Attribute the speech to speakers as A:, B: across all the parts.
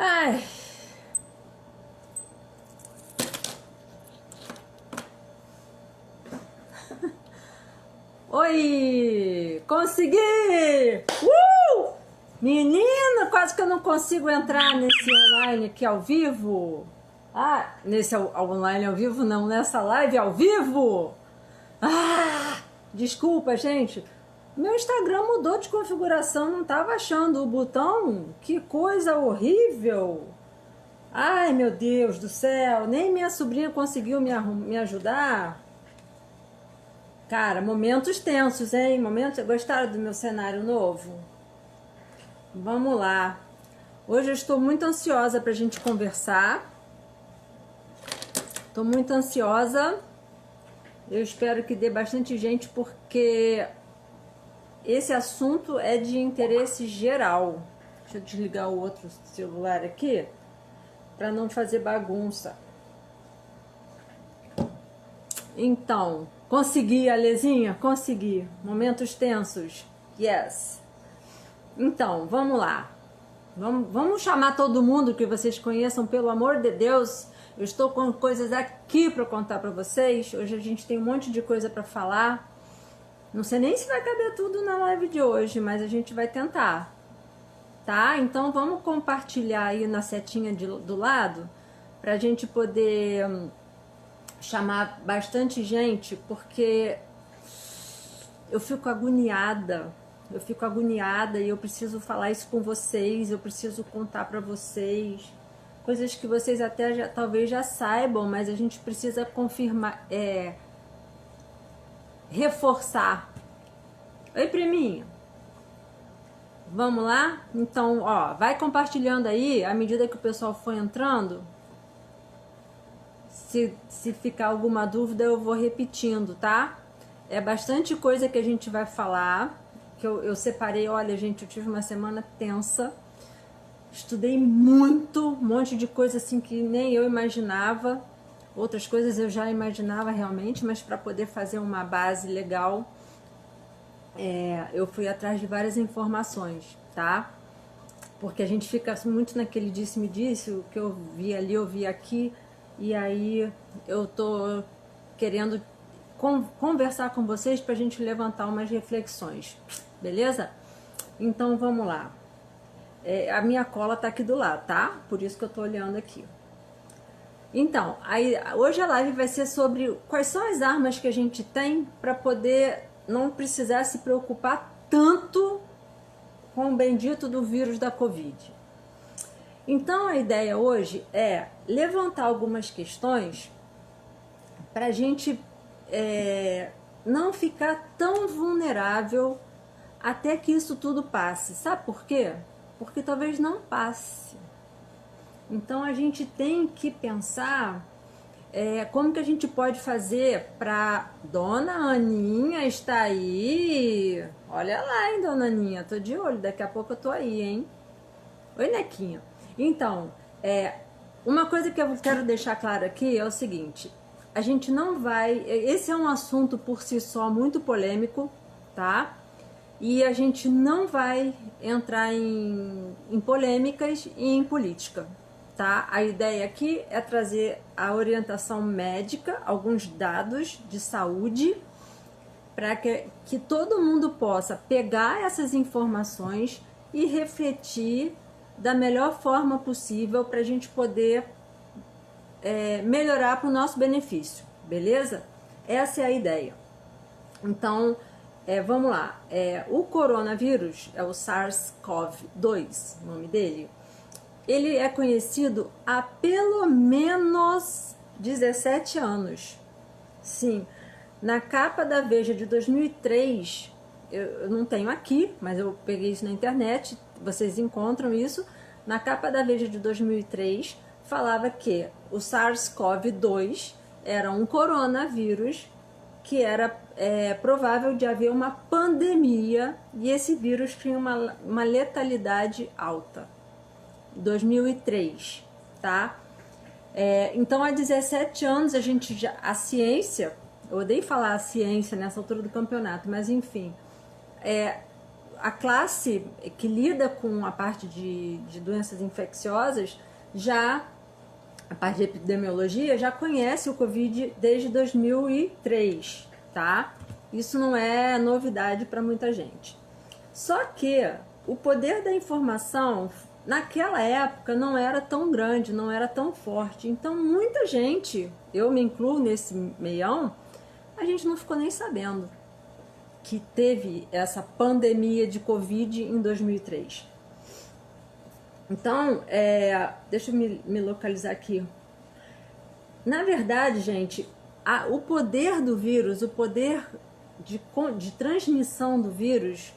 A: Ai. Oi! Consegui! Menina, quase que eu não consigo entrar nesse online aqui ao vivo. Ah, nesse online ao vivo não, nessa live ao vivo. Ah, desculpa, gente. Meu Instagram mudou de configuração, não tava achando o botão. Que coisa horrível. Ai, meu Deus do céu, nem minha sobrinha conseguiu me ajudar. Cara, momentos tensos, hein? Gostaram do meu cenário novo? Vamos lá. Hoje eu estou muito ansiosa pra gente conversar. Tô muito ansiosa. Eu espero que dê bastante gente, porque esse assunto é de interesse geral. Deixa eu desligar o outro celular aqui para não fazer bagunça. Então, consegui, Alezinha? Consegui. Momentos tensos. Yes. Então, vamos lá. Vamos chamar todo mundo que vocês conheçam, pelo amor de Deus. Eu estou com coisas aqui para contar para vocês. Hoje a gente tem um monte de coisa para falar. Não sei nem se vai caber tudo na live de hoje, mas a gente vai tentar. Tá? Então vamos compartilhar aí na setinha do lado para a gente poder chamar bastante gente, porque eu fico agoniada e eu preciso falar isso com vocês, eu preciso contar para vocês coisas que vocês até talvez já saibam, mas a gente precisa confirmar, reforçar. Oi, priminha. Vamos lá? Então, ó, vai compartilhando aí à medida que o pessoal for entrando. Se ficar alguma dúvida, eu vou repetindo, tá? É bastante coisa que a gente vai falar, que eu separei. Olha, gente, eu tive uma semana tensa. Estudei muito, um monte de coisa assim que nem eu imaginava. Outras coisas eu já imaginava realmente, mas para poder fazer uma base legal, eu fui atrás de várias informações, tá? Porque a gente fica muito naquele disse-me-disse, o que eu vi ali, eu vi aqui, e aí eu tô querendo conversar com vocês pra gente levantar umas reflexões, beleza? Então vamos lá. A minha cola tá aqui do lado, tá? Por isso que eu tô olhando aqui. Então, hoje a live vai ser sobre quais são as armas que a gente tem para poder não precisar se preocupar tanto com o bendito do vírus da Covid. Então a ideia hoje é levantar algumas questões para a gente não ficar tão vulnerável até que isso tudo passe. Sabe por quê? Porque talvez não passe. Então a gente tem que pensar como que a gente pode fazer para... Dona Aninha está aí. Olha lá, hein, Dona Aninha. Tô de olho, daqui a pouco eu tô aí, hein? Oi, Nequinha. Então, uma coisa que eu quero deixar claro aqui é o seguinte. A gente não vai... Esse é um assunto por si só muito polêmico, tá? E a gente não vai entrar em polêmicas e em política. Tá? A ideia aqui é trazer a orientação médica, alguns dados de saúde, para que todo mundo possa pegar essas informações e refletir da melhor forma possível para a gente poder melhorar para o nosso benefício, beleza? Essa é a ideia. Então, vamos lá. O coronavírus é o SARS-CoV-2, o nome dele. Ele é conhecido há pelo menos 17 anos. Sim, na capa da Veja de 2003, eu não tenho aqui, mas eu peguei isso na internet, vocês encontram isso. Na capa da Veja de 2003, falava que o SARS-CoV-2 era um coronavírus que era provável de haver uma pandemia e esse vírus tinha uma letalidade alta. 2003, tá? Então há 17 anos a ciência, eu odeio falar a ciência nessa altura do campeonato, mas enfim, a classe que lida com a parte de doenças infecciosas, já a parte de epidemiologia, já conhece o Covid desde 2003, tá? Isso não é novidade para muita gente. Só que o poder da informação naquela época não era tão grande, não era tão forte. Então muita gente, eu me incluo nesse meião, a gente não ficou nem sabendo que teve essa pandemia de Covid em 2003. Então, deixa eu me localizar aqui. Na verdade, gente, o poder do vírus, o poder de transmissão do vírus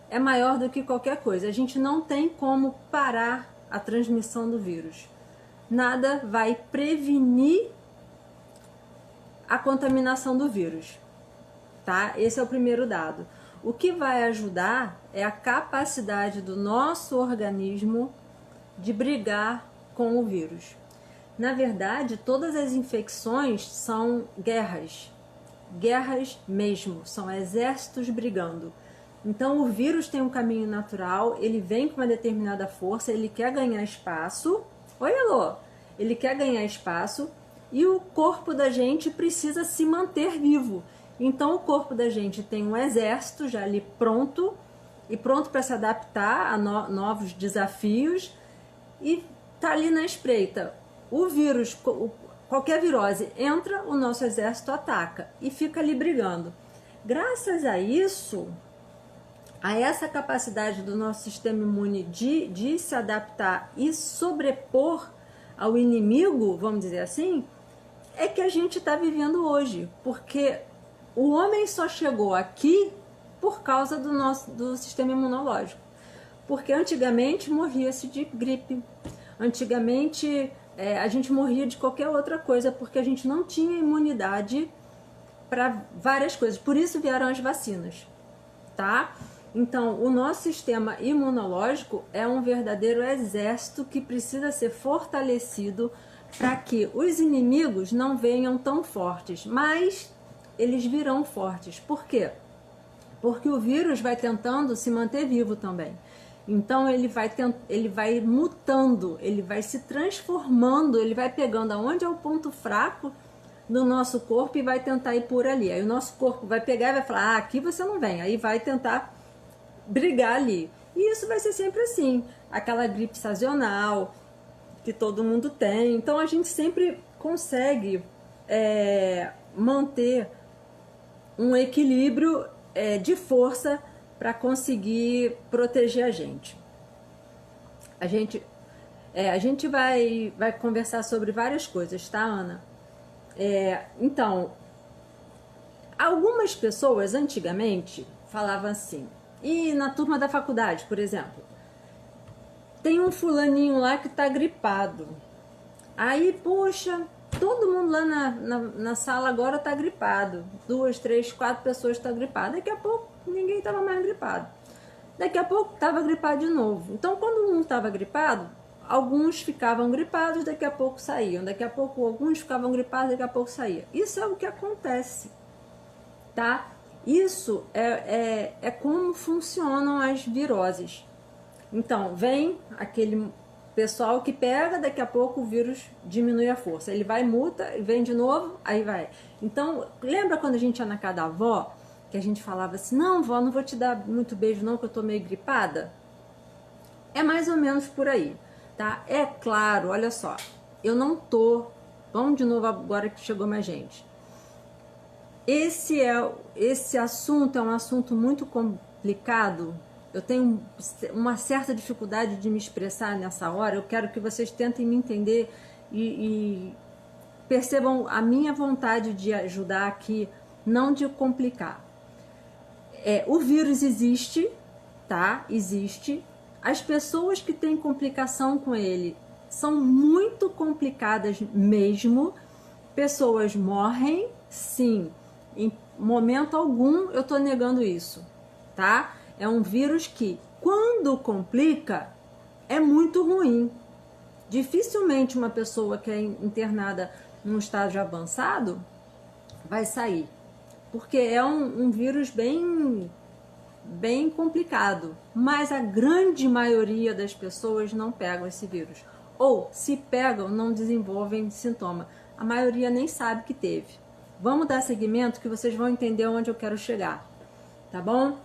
A: é maior do que qualquer coisa. A gente não tem como parar a transmissão do vírus. Nada vai prevenir a contaminação do vírus, tá? Esse é o primeiro dado. O que vai ajudar é a capacidade do nosso organismo de brigar com o vírus. Na verdade, todas as infecções são guerras mesmo, são exércitos brigando. Então o vírus tem um caminho natural, ele vem com uma determinada força, ele quer ganhar espaço. Oi, Elô! Ele quer ganhar espaço e o corpo da gente precisa se manter vivo. Então o corpo da gente tem um exército já ali pronto para se adaptar a novos desafios e tá ali na espreita. O vírus, qualquer virose entra, o nosso exército ataca e fica ali brigando. Graças a isso, a essa capacidade do nosso sistema imune de se adaptar e sobrepor ao inimigo, vamos dizer assim, é que a gente está vivendo hoje, porque o homem só chegou aqui por causa do sistema imunológico. Porque antigamente morria-se de gripe, antigamente a gente morria de qualquer outra coisa, porque a gente não tinha imunidade para várias coisas. Por isso vieram as vacinas, tá? Então, o nosso sistema imunológico é um verdadeiro exército que precisa ser fortalecido para que os inimigos não venham tão fortes, mas eles virão fortes. Por quê? Porque o vírus vai tentando se manter vivo também. Então ele vai mutando, ele vai se transformando, ele vai pegando aonde é o ponto fraco do nosso corpo e vai tentar ir por ali. Aí o nosso corpo vai pegar e vai falar, aqui você não vem. Aí vai tentar brigar ali. E isso vai ser sempre assim, aquela gripe sazonal que todo mundo tem. Então a gente sempre consegue manter um equilíbrio de força para conseguir proteger a gente. A gente vai conversar sobre várias coisas, tá, Ana? Então, algumas pessoas antigamente falavam assim, e na turma da faculdade, por exemplo, tem um fulaninho lá que tá gripado. Aí, poxa, todo mundo lá na sala agora tá gripado. 2, 3, 4 pessoas estão gripadas. Daqui a pouco ninguém estava mais gripado. Daqui a pouco estava gripado de novo. Então, quando um estava gripado, alguns ficavam gripados, daqui a pouco saíam. Daqui a pouco alguns ficavam gripados, daqui a pouco saíam. Isso é o que acontece, tá? Isso é como funcionam as viroses. Então, vem aquele pessoal que pega, daqui a pouco o vírus diminui a força. Ele vai, muta, vem de novo, aí vai. Então, lembra quando a gente ia na casa da avó, que a gente falava assim, não, vó, não vou te dar muito beijo não, que eu tô meio gripada? É mais ou menos por aí, tá? É claro, olha só, eu não tô... Vamos de novo agora que chegou mais gente. Esse assunto é um assunto muito complicado. Eu tenho uma certa dificuldade de me expressar nessa hora. Eu quero que vocês tentem me entender e percebam a minha vontade de ajudar aqui, não de complicar. O vírus existe, tá? Existe. As pessoas que têm complicação com ele são muito complicadas mesmo. Pessoas morrem, sim. Em momento algum eu tô negando isso, tá? É um vírus que, quando complica, é muito ruim. Dificilmente uma pessoa que é internada num estágio avançado vai sair. Porque é um vírus bem bem complicado, mas a grande maioria das pessoas não pegam esse vírus. Ou, se pegam, não desenvolvem sintoma. A maioria nem sabe que teve. Vamos dar seguimento que vocês vão entender onde eu quero chegar, tá bom?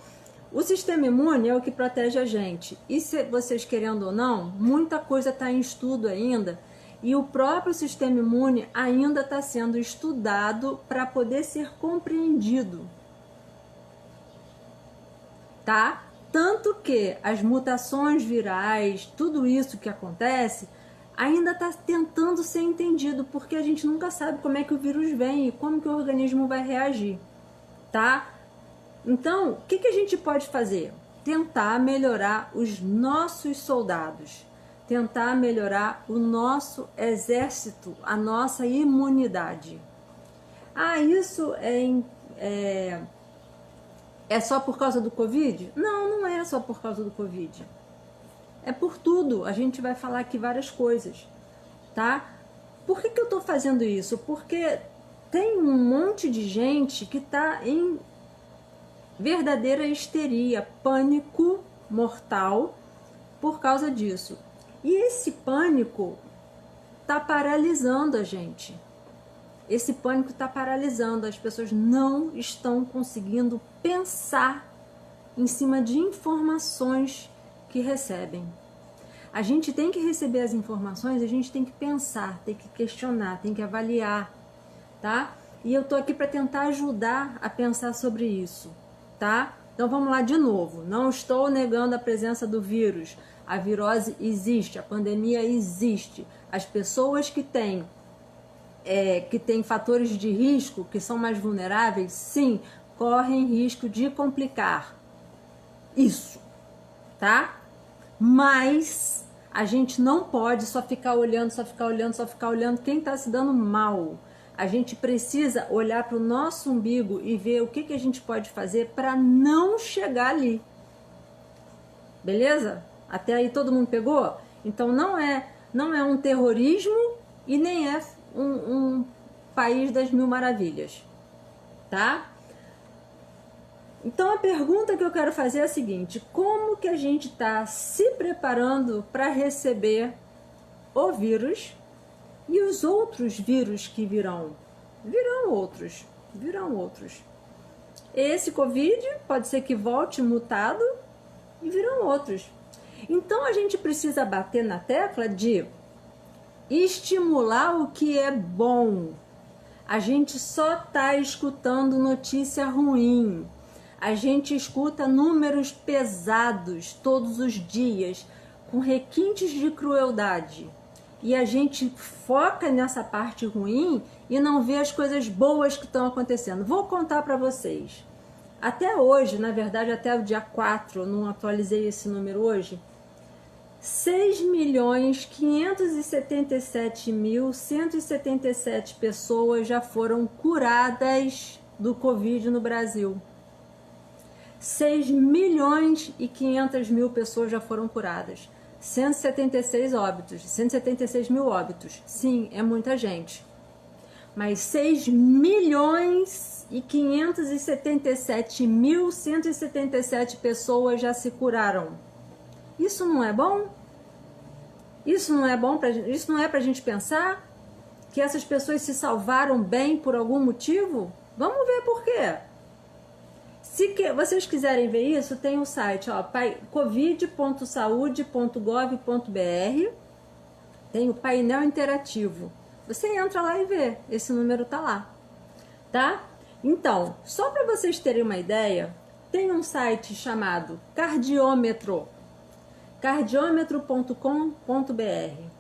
A: O sistema imune é o que protege a gente. E se vocês querendo ou não, muita coisa está em estudo ainda. E o próprio sistema imune ainda está sendo estudado para poder ser compreendido. Tá? Tanto que as mutações virais, tudo isso que acontece, ainda está tentando ser entendido, porque a gente nunca sabe como é que o vírus vem e como que o organismo vai reagir, tá? Então, o que a gente pode fazer? Tentar melhorar os nossos soldados, tentar melhorar o nosso exército, a nossa imunidade. Ah, isso é só por causa do Covid? Não, não é só por causa do Covid. É por tudo. A gente vai falar aqui várias coisas, tá? Por que eu tô fazendo isso? Porque tem um monte de gente que tá em verdadeira histeria, pânico mortal por causa disso. E esse pânico tá paralisando a gente. Esse pânico está paralisando, as pessoas não estão conseguindo pensar em cima de informações que recebem. A gente tem que receber as informações, a gente tem que pensar, tem que questionar, tem que avaliar, tá? E eu tô aqui para tentar ajudar a pensar sobre isso, tá? Então vamos lá de novo. Não estou negando a presença do vírus. A virose existe, a pandemia existe. As pessoas que têm fatores de risco, que são mais vulneráveis, sim, correm risco de complicar isso, tá? Mas a gente não pode só ficar olhando quem está se dando mal. A gente precisa olhar para o nosso umbigo e ver o que a gente pode fazer para não chegar ali. Beleza? Até aí todo mundo pegou? Então não é um terrorismo e nem é um país das mil maravilhas, tá? Então a pergunta que eu quero fazer é a seguinte: como que a gente está se preparando para receber o vírus e os outros vírus que virão? Virão outros. Esse Covid pode ser que volte mutado e virão outros. Então a gente precisa bater na tecla de estimular o que é bom. A gente só está escutando notícia ruim. A gente escuta números pesados todos os dias, com requintes de crueldade. E a gente foca nessa parte ruim e não vê as coisas boas que estão acontecendo. Vou contar para vocês. Até hoje, na verdade até o dia 4, eu não atualizei esse número hoje, 6.577.177 pessoas já foram curadas do Covid no Brasil. 6.500.000 pessoas já foram curadas. 176 mil óbitos. Sim, é muita gente. Mas 6.577.177 pessoas já se curaram. Isso não é bom? Isso não é bom isso não é pra gente pensar que essas pessoas se salvaram bem por algum motivo? Vamos ver por quê. Se vocês quiserem ver isso, tem o site, ó, covid.saude.gov.br, tem o painel interativo. Você entra lá e vê, esse número tá lá, tá? Então, só para vocês terem uma ideia, tem um site chamado Cardiômetro, cardiômetro.com.br.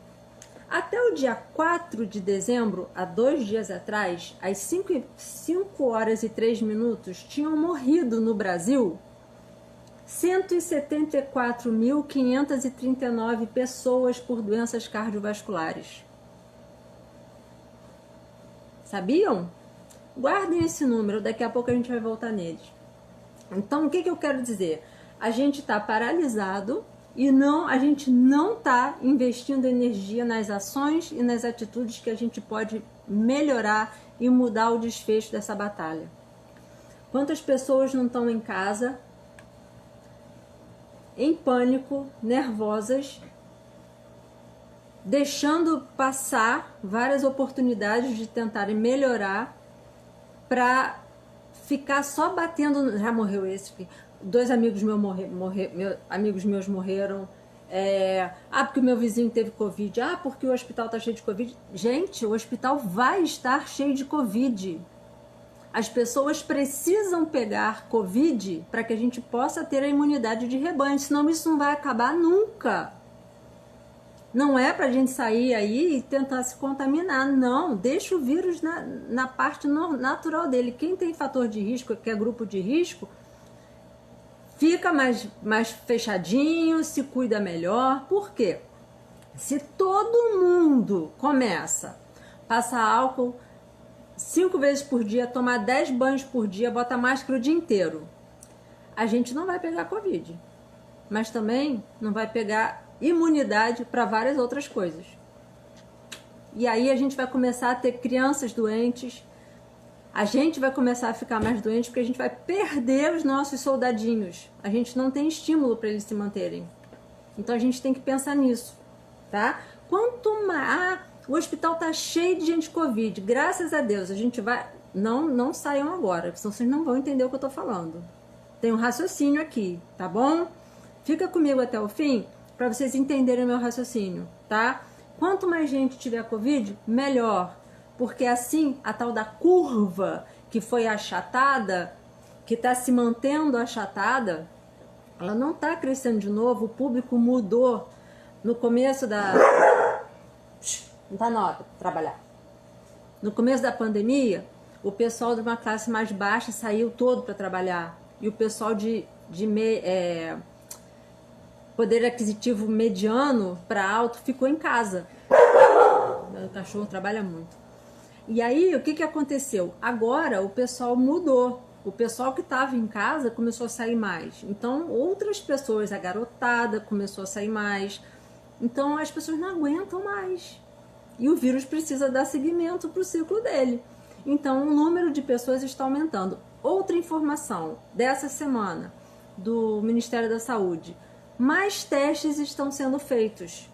A: Até o dia 4 de dezembro, há 2 dias atrás, às 5 horas e 3 minutos, tinham morrido no Brasil 174.539 pessoas por doenças cardiovasculares. Sabiam? Guardem esse número, daqui a pouco a gente vai voltar neles. Então, o que eu quero dizer? A gente está paralisado e a gente não está investindo energia nas ações e nas atitudes que a gente pode melhorar e mudar o desfecho dessa batalha. Quantas pessoas não estão em casa em pânico, nervosas, deixando passar várias oportunidades de tentarem melhorar para ficar só batendo. Já morreu esse, 2 amigos amigos meus morreram. Porque o meu vizinho teve Covid. Porque o hospital está cheio de Covid. Gente, o hospital vai estar cheio de Covid. As pessoas precisam pegar Covid para que a gente possa ter a imunidade de rebanho, senão isso não vai acabar nunca. Não é para a gente sair aí e tentar se contaminar, não. Deixa o vírus na parte natural dele. Quem tem fator de risco, que é grupo de risco, fica mais fechadinho, se cuida melhor. Por quê? Se todo mundo começa a passar álcool 5 vezes por dia, tomar 10 banhos por dia, bota máscara o dia inteiro, a gente não vai pegar Covid, mas também não vai pegar imunidade para várias outras coisas. E aí a gente vai começar a ter crianças doentes, a gente vai começar a ficar mais doente porque a gente vai perder os nossos soldadinhos. A gente não tem estímulo para eles se manterem. Então a gente tem que pensar nisso, tá? Quanto mais... o hospital tá cheio de gente Covid, graças a Deus, a gente vai... Não saiam agora, senão vocês não vão entender o que eu tô falando. Tem um raciocínio aqui, tá bom? Fica comigo até o fim, para vocês entenderem o meu raciocínio, tá? Quanto mais gente tiver Covid, melhor. Porque assim, a tal da curva que foi achatada, que tá se mantendo achatada, ela não tá crescendo de novo, o público mudou. No começo da... Não tá na hora de trabalhar. No começo da pandemia, o pessoal de uma classe mais baixa saiu todo para trabalhar. E o pessoal de poder aquisitivo mediano para alto ficou em casa. O cachorro trabalha muito. E aí, o que aconteceu? Agora, o pessoal mudou. O pessoal que estava em casa começou a sair mais. Então, outras pessoas, a garotada começou a sair mais. Então, as pessoas não aguentam mais. E o vírus precisa dar seguimento para o ciclo dele. Então, o número de pessoas está aumentando. Outra informação dessa semana do Ministério da Saúde: mais testes estão sendo feitos.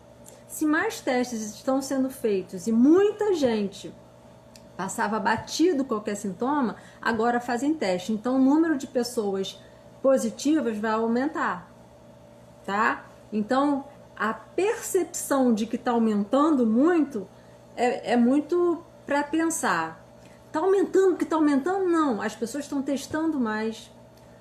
A: Se mais testes estão sendo feitos e muita gente passava batido qualquer sintoma, agora fazem teste. Então, o número de pessoas positivas vai aumentar, tá? Então, a percepção de que está aumentando muito é muito para pensar. Está aumentando, que está aumentando? Não, as pessoas estão testando mais,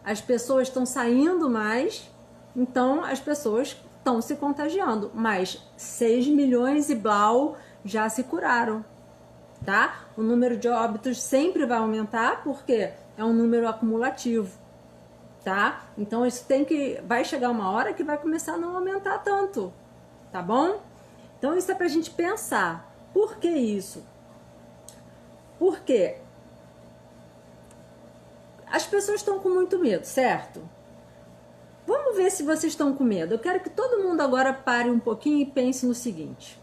A: as pessoas estão saindo mais, então as pessoas estão se contagiando. Mas 6 milhões e blau já se curaram, tá? O número de óbitos sempre vai aumentar porque é um número acumulativo, tá? Então isso vai chegar uma hora que vai começar a não aumentar tanto, tá bom? Então isso é pra gente pensar. Por que isso? Porque as pessoas estão com muito medo, certo? Vamos ver se vocês estão com medo. Eu quero que todo mundo agora pare um pouquinho e pense no seguinte.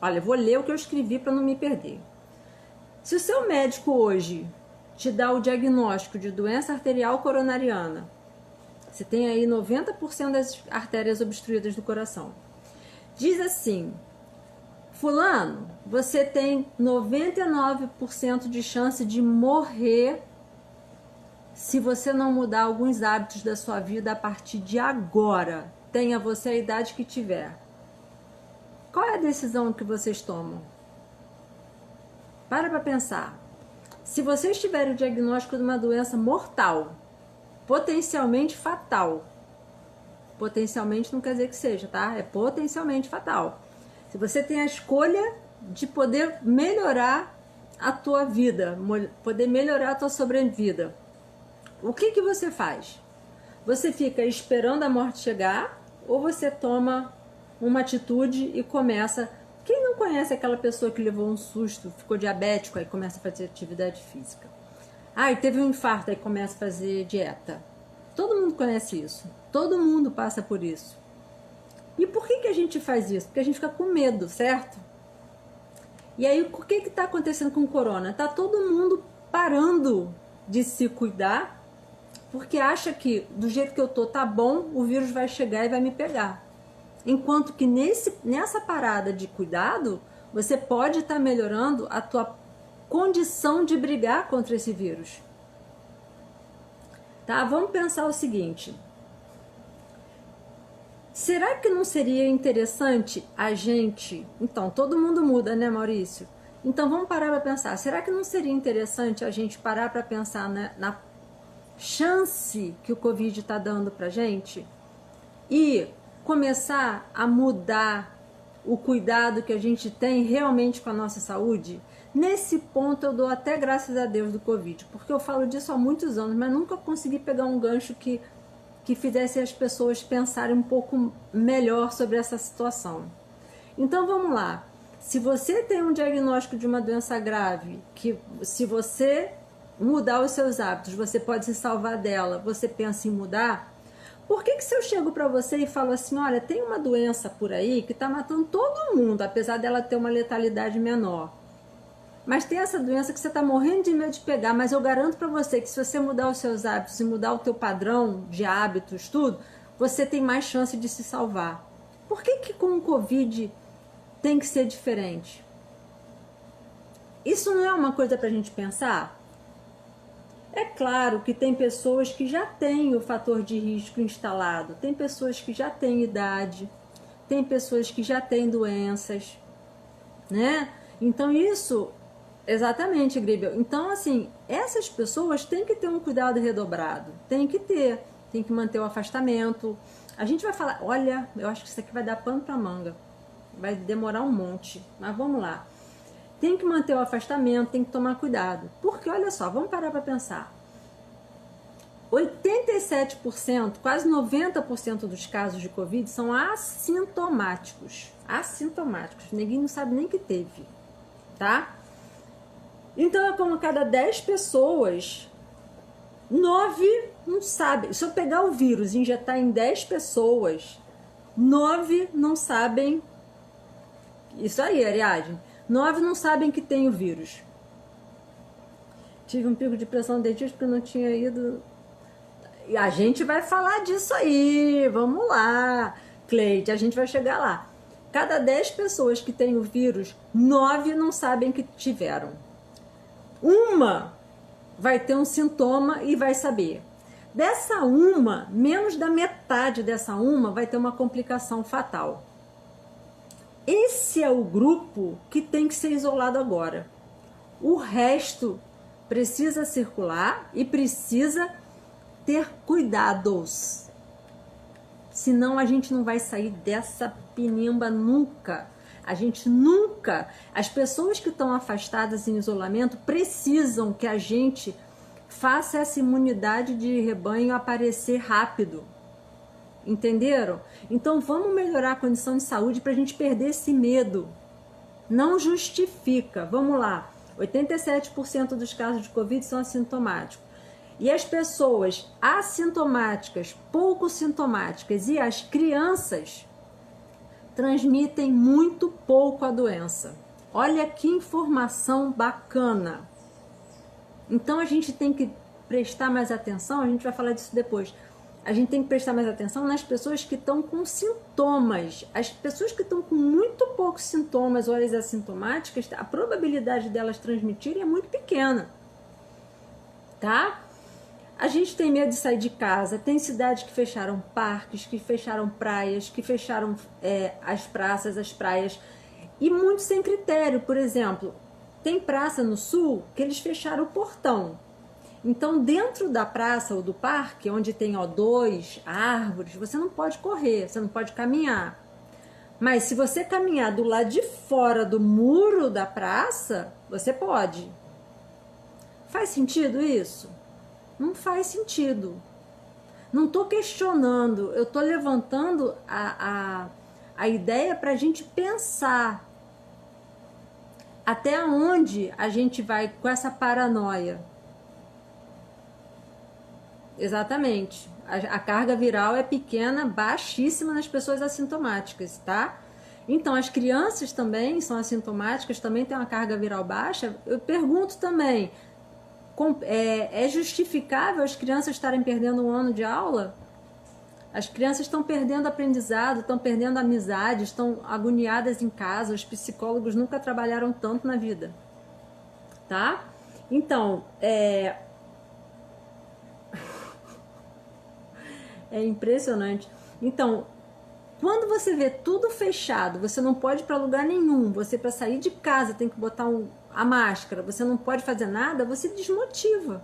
A: Olha, eu vou ler o que eu escrevi para não me perder. Se o seu médico hoje te dá o diagnóstico de doença arterial coronariana, você tem aí 90% das artérias obstruídas do coração. Diz assim: fulano, você tem 99% de chance de morrer se você não mudar alguns hábitos da sua vida a partir de agora. Tenha você a idade que tiver. Qual é a decisão que vocês tomam? Para pensar. Se vocês tiverem o diagnóstico de uma doença mortal, potencialmente fatal, potencialmente não quer dizer que seja, tá? É potencialmente fatal. Se você tem a escolha de poder melhorar a tua vida, poder melhorar a tua sobrevida, o que você faz? Você fica esperando a morte chegar ou você toma uma atitude e começa... Quem não conhece aquela pessoa que levou um susto, ficou diabético, aí começa a fazer atividade física? E teve um infarto, aí começa a fazer dieta. Todo mundo conhece isso. Todo mundo passa por isso. E por que a gente faz isso? Porque a gente fica com medo, certo? E aí, o que está acontecendo com o corona? Está todo mundo parando de se cuidar, porque acha que do jeito que eu tô tá bom, o vírus vai chegar e vai me pegar. Enquanto que nessa parada de cuidado, você pode estar melhorando a tua condição de brigar contra esse vírus. Tá? Vamos pensar o seguinte. Será que não seria interessante a gente... Então, todo mundo muda, né, Maurício? Então, vamos parar para pensar. Será que não seria interessante a gente parar para pensar na chance que o Covid está dando para gente? E começar a mudar o cuidado que a gente tem realmente com a nossa saúde? Nesse ponto eu dou até graças a Deus do Covid, porque eu falo disso há muitos anos, mas nunca consegui pegar um gancho que fizesse as pessoas pensarem um pouco melhor sobre essa situação. Então vamos lá, se você tem um diagnóstico de uma doença grave, que se você mudar os seus hábitos, você pode se salvar dela, você pensa em mudar, por que se eu chego para você e falo assim, olha, tem uma doença por aí que está matando todo mundo, apesar dela ter uma letalidade menor, mas tem essa doença que você está morrendo de medo de pegar, mas eu garanto para você que se você mudar os seus hábitos e mudar o teu padrão de hábitos, tudo, você tem mais chance de se salvar. Por que com o Covid tem que ser diferente? Isso não é uma coisa para a gente pensar? É claro que tem pessoas que já têm o fator de risco instalado, tem pessoas que já têm idade, tem pessoas que já têm doenças, né? Então isso... Exatamente, Gribel. Então, assim, essas pessoas têm que ter um cuidado redobrado. Tem que manter o afastamento. A gente vai falar, olha, eu acho que isso aqui vai dar pano pra manga. Vai demorar um monte, mas vamos lá. Tem que manter o afastamento, tem que tomar cuidado. Porque, olha só, vamos parar para pensar. 87%, quase 90% dos casos de Covid são assintomáticos. Assintomáticos. Ninguém não sabe nem que teve, tá? Então, é como cada 10 pessoas, 9 não sabem. Se eu pegar o vírus e injetar em 10 pessoas, 9 não sabem. Isso aí, Ariadne. 9 não sabem que tem o vírus. Tive um pico de pressão no dentista porque não tinha ido. E a gente vai falar disso aí. Vamos lá, Cleide, a gente vai chegar lá. Cada 10 pessoas que têm o vírus, 9 não sabem que tiveram. Uma vai ter um sintoma e vai saber. Dessa uma, menos da metade dessa uma vai ter uma complicação fatal. Esse é o grupo que tem que ser isolado agora. O resto precisa circular e precisa ter cuidados. Senão a gente não vai sair dessa pinimba nunca. A gente nunca... As pessoas que estão afastadas em isolamento precisam que a gente faça essa imunidade de rebanho aparecer rápido. Entenderam? Então vamos melhorar a condição de saúde para a gente perder esse medo. Não justifica. Vamos lá. 87% dos casos de Covid são assintomáticos. E as pessoas assintomáticas, pouco sintomáticas e as crianças transmitem muito pouco a doença. Olha que informação bacana. Então a gente tem que prestar mais atenção, a gente vai falar disso depois. A gente tem que prestar mais atenção nas pessoas que estão com sintomas. As pessoas que estão com muito poucos sintomas ou as assintomáticas, a probabilidade delas transmitirem é muito pequena. Tá? A gente tem medo de sair de casa, tem cidades que fecharam parques, que fecharam praias, que fecharam as praças, as praias, e muito sem critério. Por exemplo, tem praça no sul que eles fecharam o portão. Então, dentro da praça ou do parque, onde tem O2, árvores, você não pode correr, você não pode caminhar. Mas se você caminhar do lado de fora do muro da praça, você pode. Faz sentido isso? Não faz sentido. Não estou questionando, eu estou levantando a ideia para a gente pensar até onde a gente vai com essa paranoia. Exatamente. A carga viral é pequena, baixíssima nas pessoas assintomáticas, tá? Então, as crianças também são assintomáticas, também têm uma carga viral baixa. Eu pergunto também, é justificável as crianças estarem perdendo um ano de aula? As crianças estão perdendo aprendizado, estão perdendo amizade, estão agoniadas em casa. Os psicólogos nunca trabalharam tanto na vida, tá? Então, é impressionante. Então, quando você vê tudo fechado, você não pode ir para lugar nenhum, você para sair de casa tem que botar a máscara, você não pode fazer nada, você desmotiva.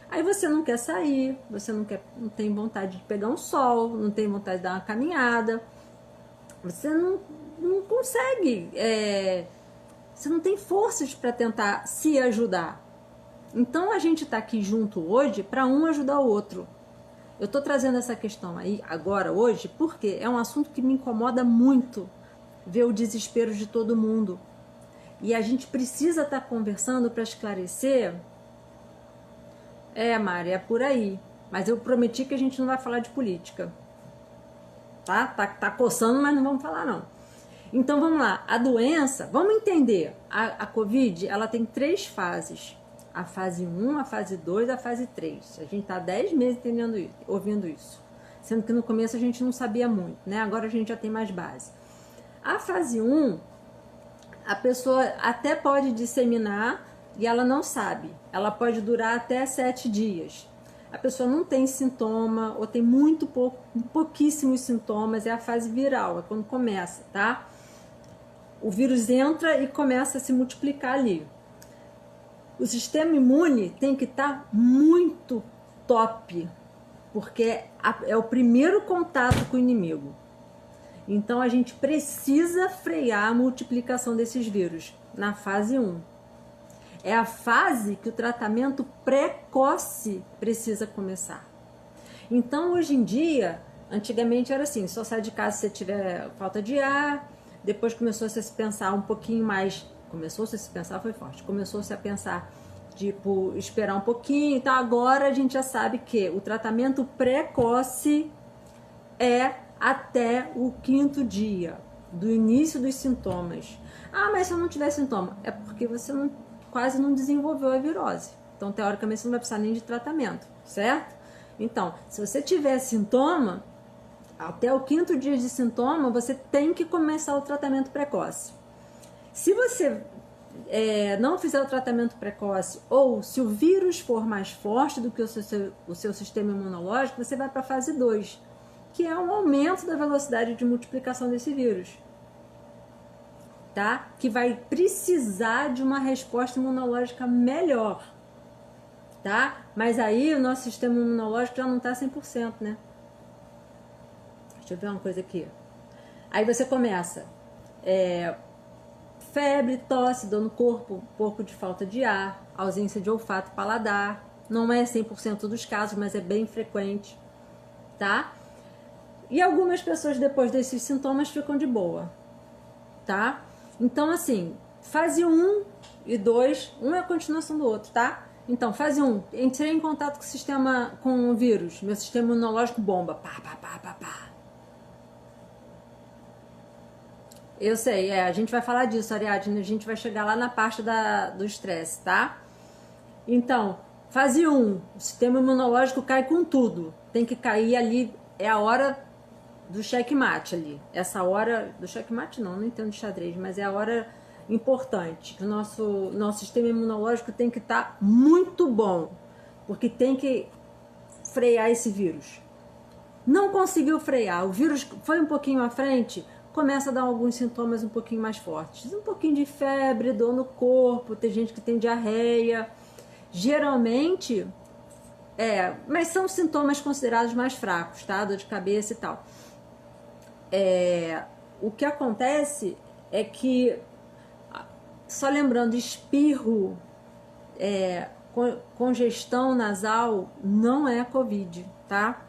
A: Aí você não quer sair, você não tem vontade de pegar um sol, não tem vontade de dar uma caminhada, você não consegue, você não tem forças para tentar se ajudar. Então a gente está aqui junto hoje para um ajudar o outro. Eu estou trazendo essa questão aí agora, hoje, porque é um assunto que me incomoda muito, ver o desespero de todo mundo. E a gente precisa estar conversando para esclarecer. Mari, é por aí. Mas eu prometi que a gente não vai falar de política. Tá coçando, mas não vamos falar não. Então vamos lá. A doença, vamos entender. A Covid, ela tem 3 fases. A fase 1, a fase 2, a fase 3. A gente tá 10 meses ouvindo isso. Sendo que no começo a gente não sabia muito, né? Agora a gente já tem mais base. A fase 1, a pessoa até pode disseminar e ela não sabe. Ela pode durar até 7 dias. A pessoa não tem sintoma ou tem pouquíssimos sintomas. É a fase viral, é quando começa, tá? O vírus entra e começa a se multiplicar ali. O sistema imune tem que estar muito top, porque é o primeiro contato com o inimigo. Então a gente precisa frear a multiplicação desses vírus na fase 1. É a fase que o tratamento precoce precisa começar. Então hoje em dia, antigamente era assim, só sai de casa se tiver falta de ar, depois começou-se a se pensar um pouquinho mais, começou-se a se pensar, foi forte, começou-se a pensar, tipo, esperar um pouquinho, então agora a gente já sabe que o tratamento precoce é até o 5º dia do início dos sintomas. Ah, mas se eu não tiver sintoma, é porque você quase não desenvolveu a virose. Então, teoricamente, você não vai precisar nem de tratamento, certo? Então, se você tiver sintoma, até o 5º dia de sintoma, você tem que começar o tratamento precoce. Se você não fizer o tratamento precoce, ou se o vírus for mais forte do que o seu sistema imunológico, você vai para a fase 2, que é um aumento da velocidade de multiplicação desse vírus, tá? Que vai precisar de uma resposta imunológica melhor, tá? Mas aí o nosso sistema imunológico já não está 100%, né? Deixa eu ver uma coisa aqui. Aí você começa febre, tosse, dor no corpo, um pouco de falta de ar, ausência de olfato e paladar. Não é 100% dos casos, mas é bem frequente, tá? E algumas pessoas depois desses sintomas ficam de boa, tá? Então, assim, fase 1 e 2, um é a continuação do outro, tá? Então, fase 1, entrei em contato com o sistema, com o vírus, meu sistema imunológico bomba, pá. Eu sei, a gente vai falar disso, Ariadne, a gente vai chegar lá na parte do estresse, tá? Então, fase 1, o sistema imunológico cai com tudo, tem que cair ali, é a hora do checkmate ali. Essa hora do checkmate não entendo de xadrez, mas é a hora importante. O nosso sistema imunológico tem que estar muito bom, porque tem que frear esse vírus. Não conseguiu frear, o vírus foi um pouquinho à frente, começa a dar alguns sintomas um pouquinho mais fortes. Um pouquinho de febre, dor no corpo, tem gente que tem diarreia. Geralmente, mas são sintomas considerados mais fracos, tá? Dor de cabeça e tal. O que acontece é que, só lembrando, espirro, congestão nasal não é Covid, tá?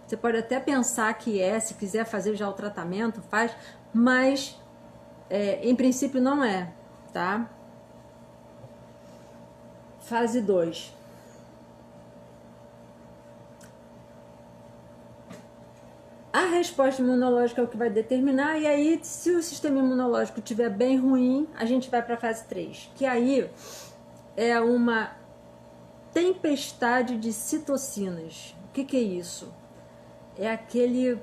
A: Você pode até pensar que se quiser fazer já o tratamento, faz, mas em princípio não é, tá? Fase 2. A resposta imunológica é o que vai determinar, e aí, se o sistema imunológico estiver bem ruim, a gente vai para a fase 3, que aí é uma tempestade de citocinas. O que é isso? É aquele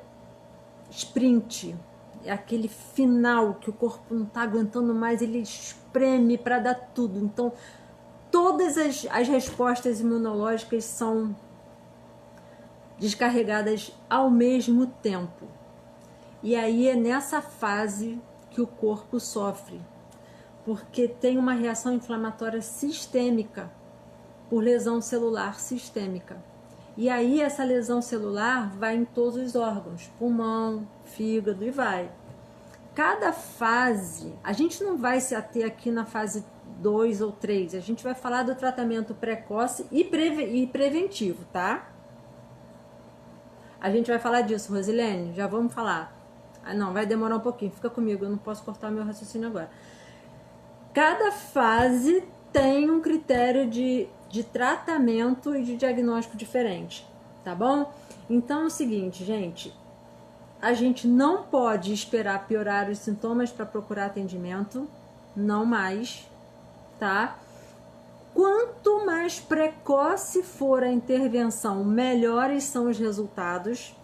A: sprint, é aquele final que o corpo não está aguentando mais, ele espreme para dar tudo. Então, todas as respostas imunológicas são descarregadas ao mesmo tempo. E aí é nessa fase que o corpo sofre, porque tem uma reação inflamatória sistêmica por lesão celular sistêmica. E aí essa lesão celular vai em todos os órgãos, pulmão, fígado e vai. Cada fase, a gente não vai se ater aqui na fase 2 ou 3, a gente vai falar do tratamento precoce e preventivo, tá? A gente vai falar disso, Rosilene, já vamos falar. Ah, não, vai demorar um pouquinho, fica comigo, eu não posso cortar meu raciocínio agora. Cada fase tem um critério de tratamento e de diagnóstico diferente, tá bom? Então é o seguinte, gente, a gente não pode esperar piorar os sintomas para procurar atendimento, não mais, tá? Quanto mais precoce for a intervenção, melhores são os resultados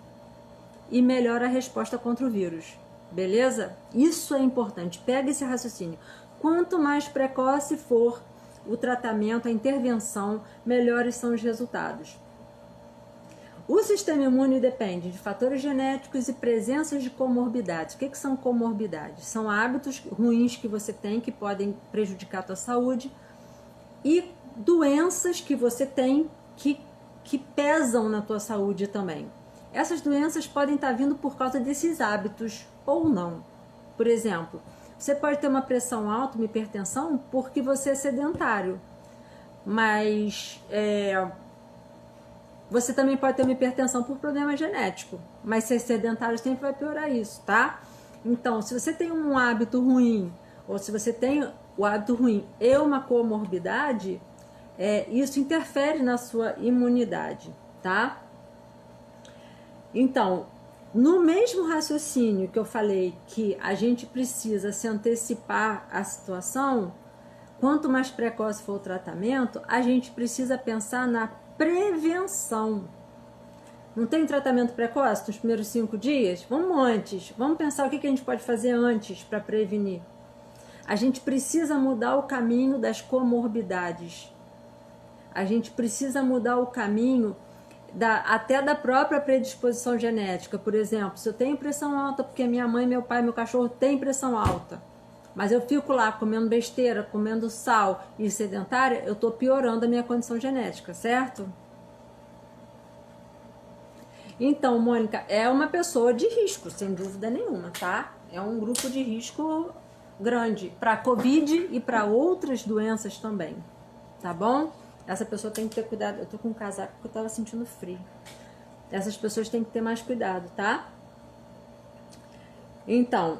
A: e melhor a resposta contra o vírus, beleza? Isso é importante, pega esse raciocínio. Quanto mais precoce for o tratamento, a intervenção, melhores são os resultados. O sistema imune depende de fatores genéticos e presenças de comorbidades. O que são comorbidades? São hábitos ruins que você tem que podem prejudicar a tua saúde e doenças que você tem que pesam na tua saúde também. Essas doenças podem estar vindo por causa desses hábitos ou não. Por exemplo, você pode ter uma pressão alta, uma hipertensão, porque você é sedentário. Mas você também pode ter uma hipertensão por problema genético. Mas ser sedentário sempre vai piorar isso, tá? Então, se você tem um hábito ruim, ou se você tem o hábito ruim e uma comorbidade, isso interfere na sua imunidade, tá? Então, no mesmo raciocínio que eu falei que a gente precisa se antecipar à situação, quanto mais precoce for o tratamento, a gente precisa pensar na prevenção. Não tem tratamento precoce nos primeiros 5 dias? Vamos antes, vamos pensar o que a gente pode fazer antes para prevenir. A gente precisa mudar o caminho das comorbidades. A gente precisa mudar o caminho até da própria predisposição genética. Por exemplo, se eu tenho pressão alta porque minha mãe, meu pai, meu cachorro tem pressão alta, mas eu fico lá comendo besteira, comendo sal e sedentária, eu estou piorando a minha condição genética, certo? Então, Mônica, é uma pessoa de risco, sem dúvida nenhuma, tá? É um grupo de risco grande para Covid e para outras doenças também, tá bom? Essa pessoa tem que ter cuidado. Eu tô com um casaco porque eu tava sentindo frio. Essas pessoas têm que ter mais cuidado, tá? Então,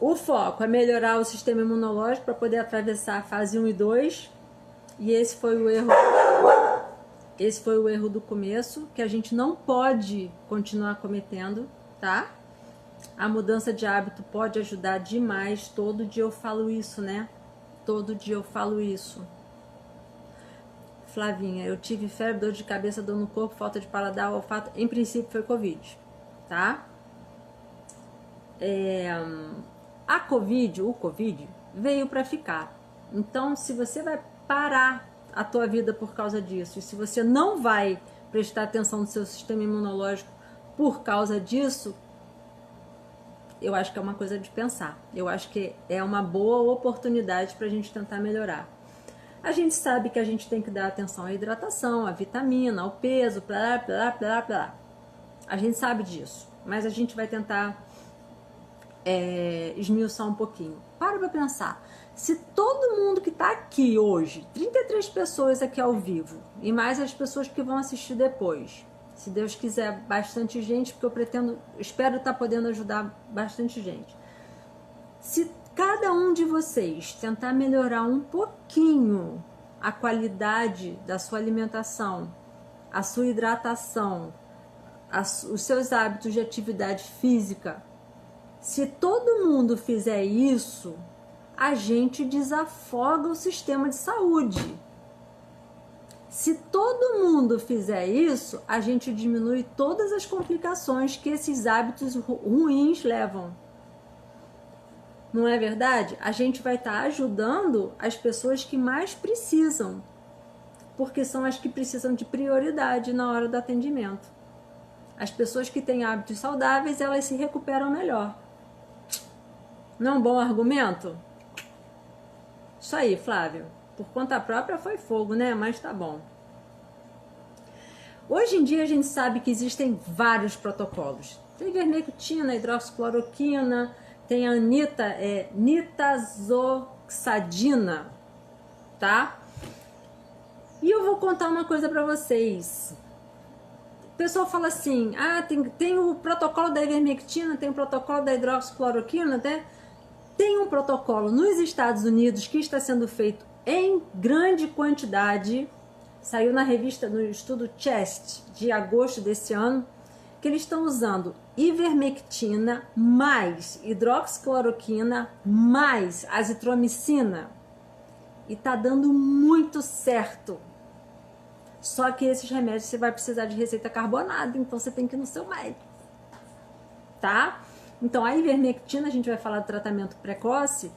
A: o foco é melhorar o sistema imunológico para poder atravessar a fase 1 e 2. E esse foi o erro. Esse foi o erro do começo, que a gente não pode continuar cometendo, tá? A mudança de hábito pode ajudar demais. Todo dia eu falo isso, né? Todo dia eu falo isso. Flavinha, eu tive febre, dor de cabeça, dor no corpo, falta de paladar, olfato. Em princípio foi Covid, tá? O Covid veio para ficar. Então, se você vai parar a tua vida por causa disso, e se você não vai prestar atenção no seu sistema imunológico por causa disso, eu acho que é uma coisa de pensar. Eu acho que é uma boa oportunidade para a gente tentar melhorar. A gente sabe que a gente tem que dar atenção à hidratação, à vitamina, ao peso, blá, blá, blá, blá. A gente sabe disso, mas a gente vai tentar esmiuçar um pouquinho. Para pensar. Se todo mundo que está aqui hoje, 33 pessoas aqui ao vivo, e mais as pessoas que vão assistir depois, se Deus quiser, bastante gente, porque espero estar podendo ajudar bastante gente. Se cada um de vocês tentar melhorar um pouquinho a qualidade da sua alimentação, a sua hidratação, os seus hábitos de atividade física, se todo mundo fizer isso, a gente desafoga o sistema de saúde. Se todo mundo fizer isso, a gente diminui todas as complicações que esses hábitos ruins levam. Não é verdade? A gente vai estar ajudando as pessoas que mais precisam, porque são as que precisam de prioridade na hora do atendimento. As pessoas que têm hábitos saudáveis, elas se recuperam melhor. Não é um bom argumento? Isso aí, Flávio. Por conta própria foi fogo, né? Mas tá bom. Hoje em dia a gente sabe que existem vários protocolos. Tem ivermectina, hidroxicloroquina, tem a nitazoxanidina, tá? E eu vou contar uma coisa pra vocês. O pessoal fala assim, tem o protocolo da ivermectina, tem o protocolo da hidroxicloroquina, né? Tem um protocolo nos Estados Unidos que está sendo feito em grande quantidade, saiu na revista, no estudo Chest, de agosto desse ano, que eles estão usando ivermectina mais hidroxicloroquina mais azitromicina e tá dando muito certo. Só que esses remédios você vai precisar de receita carbonada, então você tem que ir no seu médico, tá? Então, a ivermectina, a gente vai falar do tratamento precoce,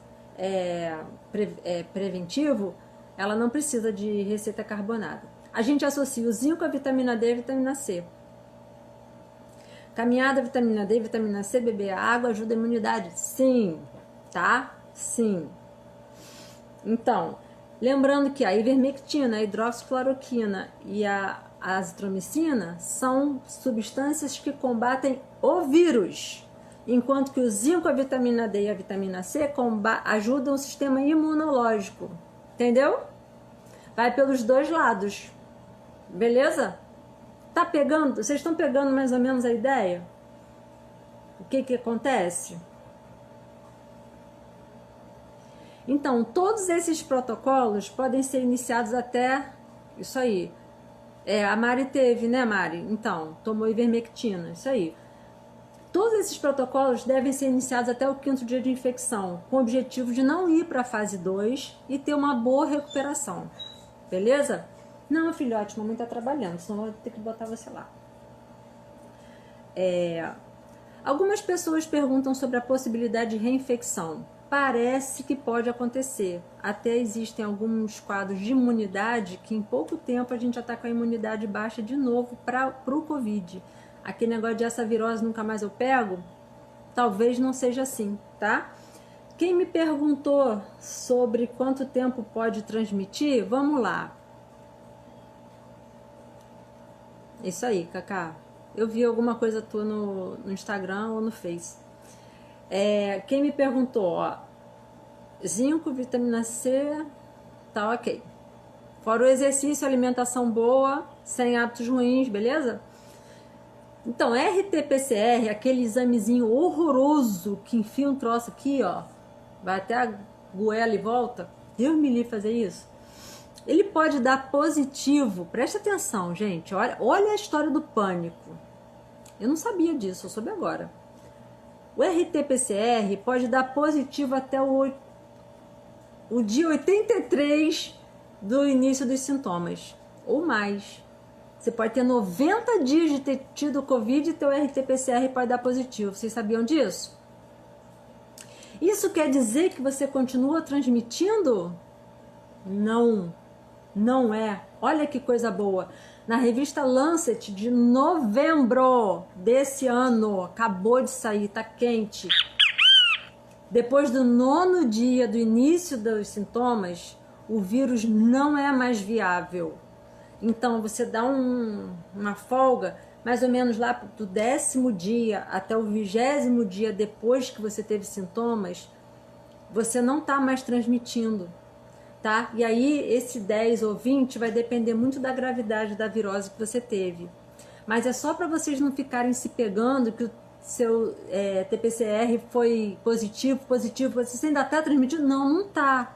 A: preventivo, ela não precisa de receita carbonada. A gente associa o zinco, a vitamina D e a vitamina C. Caminhada, vitamina D, vitamina C, beber água ajuda a imunidade? Sim, tá? Sim. Então, lembrando que a ivermectina, a hidroxicloroquina e a azitromicina são substâncias que combatem o vírus. Enquanto que o zinco, a vitamina D e a vitamina C ajudam o sistema imunológico. Entendeu? Vai pelos dois lados. Beleza? Tá pegando? Vocês estão pegando mais ou menos a ideia? O que acontece? Então, todos esses protocolos podem ser iniciados até isso aí. A Mari teve, né, Mari? Então, tomou ivermectina, isso aí. Todos esses protocolos devem ser iniciados até o 5º dia de infecção, com o objetivo de não ir para a fase 2 e ter uma boa recuperação. Beleza? Não, filhote, mamãe está trabalhando, senão eu vou ter que botar você lá. Algumas pessoas perguntam sobre a possibilidade de reinfecção. Parece que pode acontecer. Até existem alguns quadros de imunidade que em pouco tempo a gente já está com a imunidade baixa de novo para o Covid. Aquele negócio de essa virose nunca mais eu pego, talvez não seja assim, tá? Quem me perguntou sobre quanto tempo pode transmitir, vamos lá. Isso aí, Cacá. Eu vi alguma coisa tua no Instagram ou no Face. Quem me perguntou, ó, zinco, vitamina C, tá ok. Fora o exercício, alimentação boa, sem hábitos ruins, beleza? Então, RT-PCR, aquele examezinho horroroso que enfia um troço aqui, ó, vai até a goela e volta. Deus me livre fazer isso. Ele pode dar positivo. Presta atenção, gente. Olha a história do pânico. Eu não sabia disso, eu soube agora. O RT-PCR pode dar positivo até o dia 83 do início dos sintomas, ou mais. Você pode ter 90 dias de ter tido Covid e teu RT-PCR pode dar positivo. Vocês sabiam disso? Isso quer dizer que você continua transmitindo? Não, não é. Olha que coisa boa. Na revista Lancet de novembro desse ano, acabou de sair, tá quente. Depois do 9º dia do início dos sintomas, o vírus não é mais viável. Então, você dá uma folga, mais ou menos lá do 10º dia até o 20º dia depois que você teve sintomas, você não está mais transmitindo, tá? E aí, esse 10 ou 20 vai depender muito da gravidade da virose que você teve. Mas é só para vocês não ficarem se pegando que o seu TPCR foi positivo, você ainda está transmitindo? Não, não tá,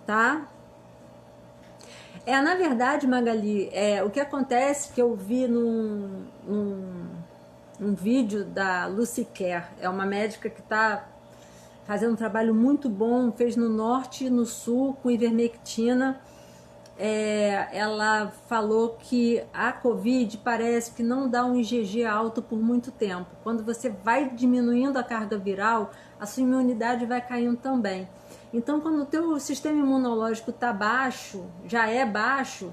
A: tá? Na verdade, Magali, o que acontece que eu vi num vídeo da Lucy Kerr, é uma médica que está fazendo um trabalho muito bom, fez no norte e no sul com ivermectina, ela falou que a Covid parece que não dá um IgG alto por muito tempo. Quando você vai diminuindo a carga viral, a sua imunidade vai caindo também. Então, quando o teu sistema imunológico está baixo, já é baixo,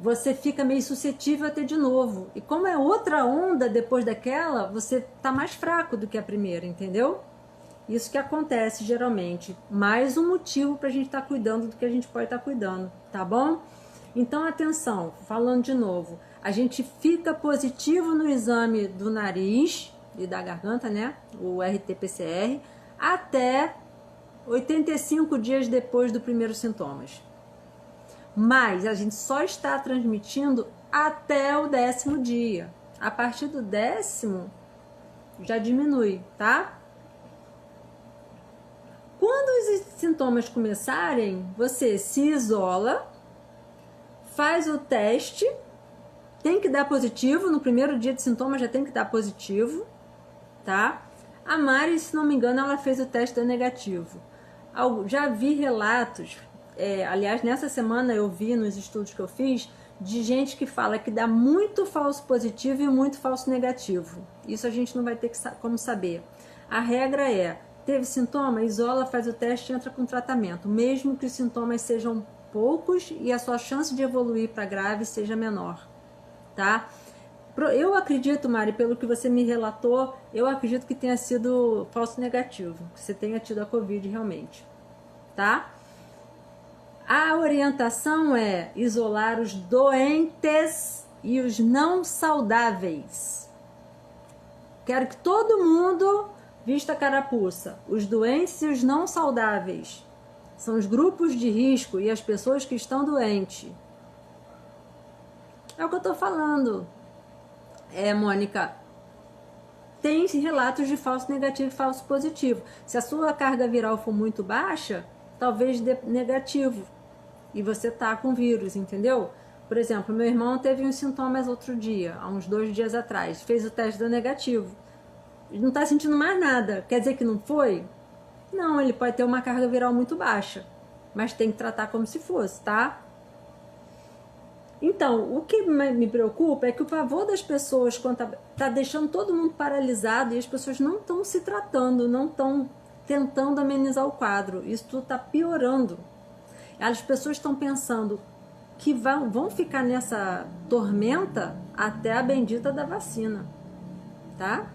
A: você fica meio suscetível a ter de novo. E como é outra onda depois daquela, você está mais fraco do que a primeira, entendeu? Isso que acontece geralmente. Mais um motivo para a gente estar cuidando do que a gente pode estar cuidando, tá bom? Então, atenção, falando de novo, a gente fica positivo no exame do nariz e da garganta, né? O RT-PCR, até 85 dias depois do primeiro sintomas. Mas a gente só está transmitindo até o 10º dia. A partir do 10º já diminui, tá? Quando os sintomas começarem, você se isola, faz o teste, tem que dar positivo, no primeiro dia de sintomas já tem que dar positivo, tá? A Mari, se não me engano, ela fez o teste da negativo. Já vi relatos, aliás, nessa semana eu vi nos estudos que eu fiz, de gente que fala que dá muito falso positivo e muito falso negativo. Isso a gente não vai ter como saber. A regra é, teve sintoma, isola, faz o teste e entra com tratamento, mesmo que os sintomas sejam poucos e a sua chance de evoluir para grave seja menor, tá? Eu acredito, Mari, pelo que você me relatou, eu acredito que tenha sido falso negativo, que você tenha tido a Covid realmente, tá? A orientação é isolar os doentes e os não saudáveis. Quero que todo mundo vista a carapuça. Os doentes e os não saudáveis são os grupos de risco e as pessoas que estão doentes. É o que eu tô falando. Mônica, tem relatos de falso negativo e falso positivo. Se a sua carga viral for muito baixa, talvez dê negativo e você tá com vírus, entendeu? Por exemplo, meu irmão teve uns sintomas outro dia, há uns 2 dias atrás, fez o teste do negativo. Ele não tá sentindo mais nada. Quer dizer que não foi? Não, ele pode ter uma carga viral muito baixa, mas tem que tratar como se fosse, tá? Então, o que me preocupa é que o pavor das pessoas tá deixando todo mundo paralisado e as pessoas não estão se tratando, não estão tentando amenizar o quadro. Isso tudo está piorando. As pessoas estão pensando que vão ficar nessa tormenta até a bendita da vacina, tá?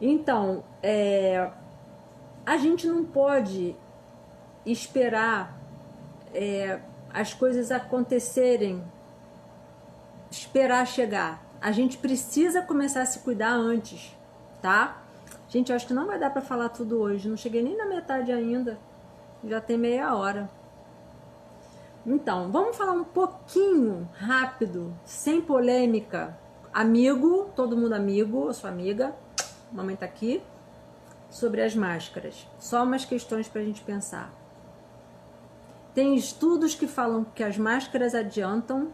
A: Então, a gente não pode esperar as coisas acontecerem, esperar chegar. A gente precisa começar a se cuidar antes, tá? Gente, eu acho que não vai dar para falar tudo hoje. Não cheguei nem na metade ainda. Já tem meia hora. Então, vamos falar um pouquinho rápido, sem polêmica. Amigo, todo mundo amigo, eu sou amiga. Mamãe tá aqui. Sobre as máscaras. Só umas questões pra gente pensar. Tem estudos que falam que as máscaras adiantam.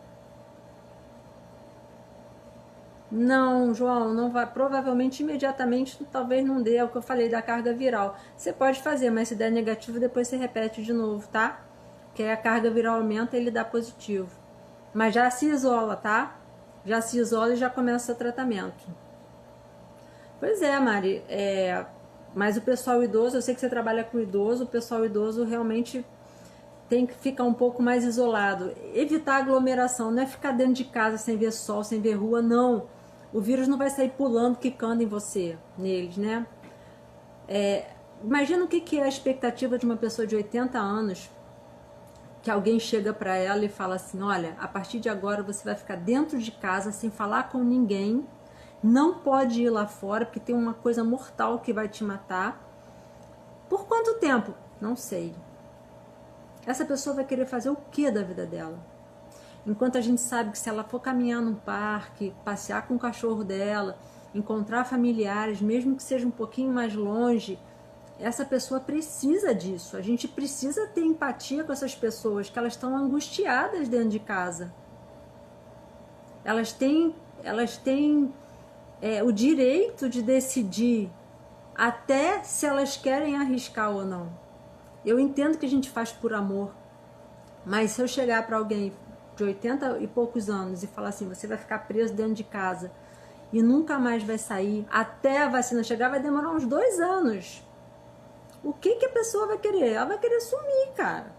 A: Não, João, não vai. Provavelmente, imediatamente, talvez não dê. É o que eu falei da carga viral. Você pode fazer, mas se der negativo, depois você repete de novo, tá? Que aí a carga viral aumenta e ele dá positivo. Mas já se isola, tá? Já se isola e já começa o tratamento. Pois é, Mari. Mas o pessoal idoso, eu sei que você trabalha com idoso, o pessoal idoso realmente tem que ficar um pouco mais isolado. Evitar aglomeração, não é ficar dentro de casa sem ver sol, sem ver rua, não. O vírus não vai sair pulando, quicando em você, neles, né? Imagina o que é a expectativa de uma pessoa de 80 anos, que alguém chega para ela e fala assim, olha, a partir de agora você vai ficar dentro de casa sem falar com ninguém, não pode ir lá fora porque tem uma coisa mortal que vai te matar. Por quanto tempo? Não sei. Essa pessoa vai querer fazer o que da vida dela? Enquanto a gente sabe que se ela for caminhar num parque, passear com o cachorro dela, encontrar familiares, mesmo que seja um pouquinho mais longe, essa pessoa precisa disso. A gente precisa ter empatia com essas pessoas, que elas estão angustiadas dentro de casa. Elas têm o direito de decidir até se elas querem arriscar ou não. Eu entendo que a gente faz por amor, mas se eu chegar para alguém de 80 e poucos anos e falar assim, você vai ficar preso dentro de casa e nunca mais vai sair, até a vacina chegar vai demorar uns 2 anos. O que a pessoa vai querer? Ela vai querer sumir, cara.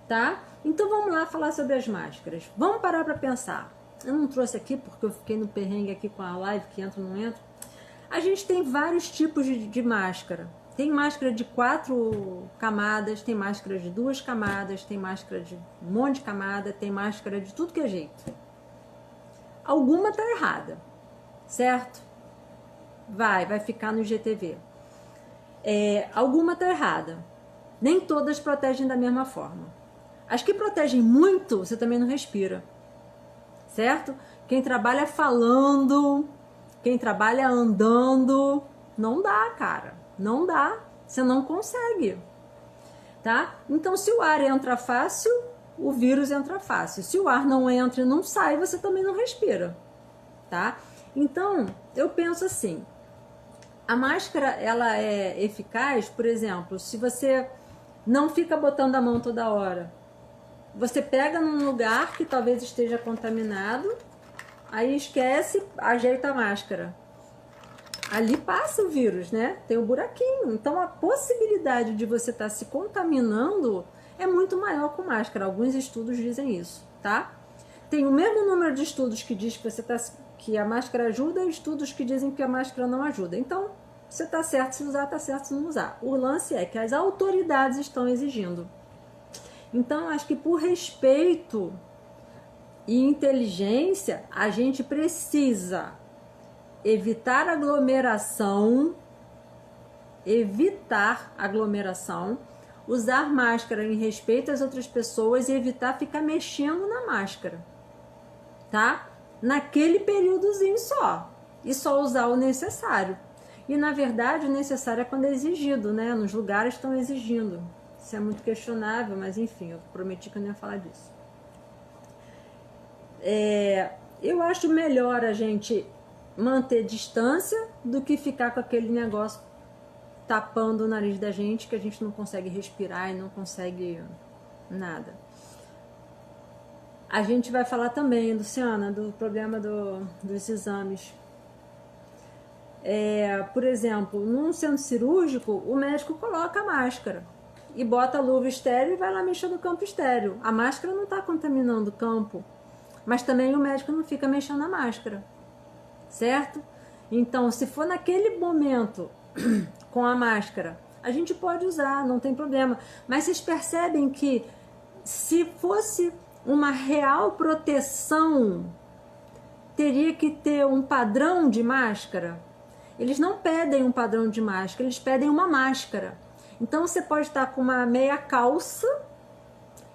A: Tá? Então vamos lá falar sobre as máscaras. Vamos parar para pensar. Eu não trouxe aqui porque eu fiquei no perrengue aqui com a live, que entra ou não entra. A gente tem vários tipos de máscara. Tem máscara de 4 camadas, tem máscara de 2 camadas, tem máscara de um monte de camada, tem máscara de tudo que é jeito. Alguma tá errada, certo? Vai ficar no IGTV. Alguma tá errada. Nem todas protegem da mesma forma. As que protegem muito, você também não respira, certo? Quem trabalha falando, quem trabalha andando, não dá, cara. Não dá, você não consegue, tá? Então, se o ar entra fácil, o vírus entra fácil. Se o ar não entra e não sai, você também não respira, tá? Então, eu penso assim, a máscara, ela é eficaz, por exemplo, se você não fica botando a mão toda hora, você pega num lugar que talvez esteja contaminado, aí esquece, ajeita a máscara. Ali passa o vírus, né? Tem um buraquinho. Então, a possibilidade de você estar se contaminando é muito maior com máscara. Alguns estudos dizem isso, tá? Tem o mesmo número de estudos que diz que a máscara ajuda e estudos que dizem que a máscara não ajuda. Então, você tá certo se usar, tá certo se não usar. O lance é que as autoridades estão exigindo. Então, acho que por respeito e inteligência, a gente precisa evitar aglomeração, usar máscara em respeito às outras pessoas e evitar ficar mexendo na máscara, tá? Naquele períodozinho só, e só usar o necessário. E na verdade o necessário é quando é exigido, né? Nos lugares estão exigindo. Isso é muito questionável, mas enfim, eu prometi que eu não ia falar disso. Eu acho melhor a gente manter distância do que ficar com aquele negócio tapando o nariz da gente, que a gente não consegue respirar e não consegue nada. A gente vai falar também, Luciana, do problema dos exames. Por exemplo, num centro cirúrgico, o médico coloca a máscara e bota a luva estéril e vai lá mexer no campo estéril. A máscara não está contaminando o campo, mas também o médico não fica mexendo na máscara. Certo? Então, se for naquele momento com a máscara, a gente pode usar, não tem problema. Mas vocês percebem que se fosse uma real proteção, teria que ter um padrão de máscara? Eles não pedem um padrão de máscara, eles pedem uma máscara. Então, você pode estar com uma meia calça